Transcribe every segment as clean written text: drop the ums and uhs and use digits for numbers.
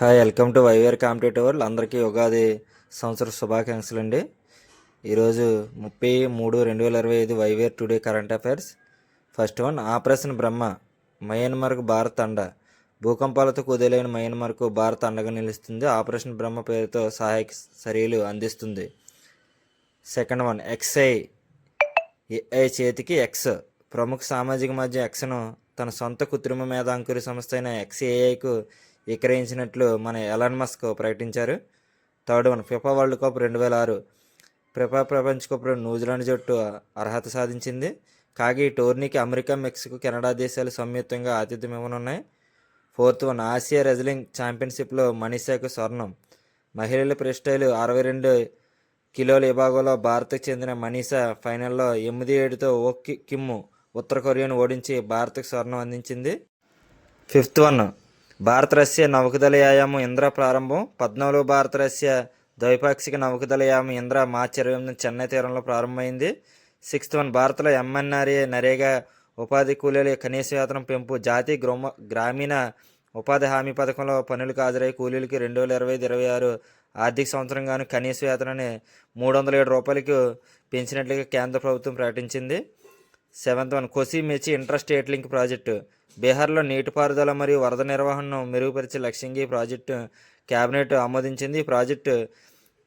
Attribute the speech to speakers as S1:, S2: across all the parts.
S1: Hi, welcome to Vyware competitive world. అందరికీ ఉగాది సంవత్సర శుభాకాంక్షలు అండి. ఈరోజు 30/3/2025 Vyware today current affairs. First one, operation Brahma మయన్మార్కు భారత్ అండ. భూకంపాలతో కుదేలైన మయన్మార్కు భారత్ అండగా నిలుస్తుంది. ఆపరేషన్ బ్రహ్మ పేరుతో సహాయక చర్యలు అందిస్తుంది. సెకండ్ వన్, ఏఐ చేతికి ఎక్స్. ప్రముఖ సామాజిక మాధ్యమం ఎక్స్ను తన సొంత కృత్రిమ మేధాంకుర సంస్థ అయిన ఎక్స్ఏఐకు విక్రయించినట్లు మన ఎలాన్ మస్క్ ప్రకటించారు. Third one, FIFA world cup 2006 FIFA ప్రపంచ కప్లో న్యూజిలాండ్ జట్టు అర్హత సాధించింది. కాగా ఈ టోర్నీకి అమెరికా, మెక్సికో, కెనడా దేశాలు సంయుక్తంగా ఆతిథ్యం ఇవ్వనున్నాయి. ఫోర్త్ వన్, ఆసియా రెజ్లింగ్ ఛాంపియన్షిప్లో మనీషాకు స్వర్ణం. మహిళల ఫ్రీస్టైల్ 62 కిలోల విభాగంలో భారత్కు చెందిన మనీషా ఫైనల్లో 8-7తో కిమ్ ఉత్తర కొరియాను ఓడించి భారత్కు స్వర్ణం అందించింది. ఫిఫ్త్ వన్, భారత రష్యా నౌకదళ వ్యాయామం ఇంద్ర ప్రారంభం. 14వ భారత రష్యా ద్వైపాక్షిక నౌకదళ వ్యాయామం ఇంద్ర మార్చి 28 చెన్నై తీరంలో ప్రారంభమైంది. సిక్స్త్ వన్, భారత్లో ఎంఎన్ఆర్ఏ నరేగా ఉపాధి కూలీల కనీస వేతనం పెంపు. జాతీయ గ్రామీణ ఉపాధి హామీ పథకంలో పనులకు హాజరయ్యే కూలీలకి 2025-26 ఆర్థిక సంవత్సరం గాను కనీస వేతనాన్ని 307 రూపాయలకు పెంచినట్లుగా కేంద్ర ప్రభుత్వం ప్రకటించింది. సెవెంత్ వన్, కోసి మెచి ఇంటర్ స్టేట్ లింక్ ప్రాజెక్టు. బీహార్లో నీటిపారుదల మరియు వరద నిర్వహణను మెరుగుపరిచే లక్ష్యంగా ఈ ప్రాజెక్టు కేబినెట్ ఆమోదించింది. ఈ ప్రాజెక్టు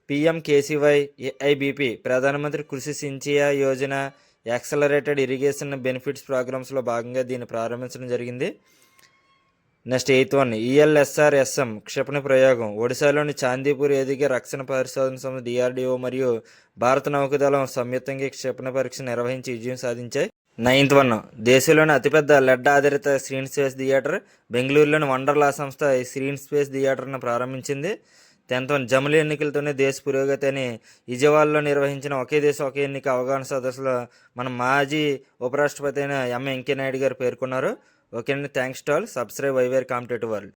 S1: PMKCY AIBP ప్రధానమంత్రి కృషి సించియా యోజన యాక్సలరేటెడ్ ఇరిగేషన్ బెనిఫిట్స్ ప్రోగ్రామ్స్లో భాగంగా దీన్ని ప్రారంభించడం జరిగింది. నెక్స్ట్ ఎయిత్ వన్, ELSRSM క్షిపణి ప్రయోగం. ఒడిశాలోని చాందీపూర్ ఎదిగే రక్షణ పరిశోధన సంస్థ DRDO మరియు భారత నౌకాదళం సంయుక్తంగా క్షిపణి పరీక్ష నిర్వహించి విజయం సాధించాయి. నైన్త్ వన్, దేశంలోని అతిపెద్ద లెడ్ ఆధారిత స్క్రీన్ స్పేస్ థియేటర్ బెంగళూరులోని వండర్లా సంస్థ ఈ స్క్రీన్ స్పేస్ థియేటర్ను ప్రారంభించింది. 10th వన్, జమిలీ ఎన్నికలతోనే దేశ పురోగతి అని విజయవాడలో నిర్వహించిన ఒకే దేశం ఒకే ఎన్నిక అవగాహన సదస్సులో మన మాజీ ఉపరాష్ట్రపతి అయిన వెంకయ్య నాయుడు గారు పేర్కొన్నారు. ఓకే అండి, thanks to all. Subscribe Vyware competitive world.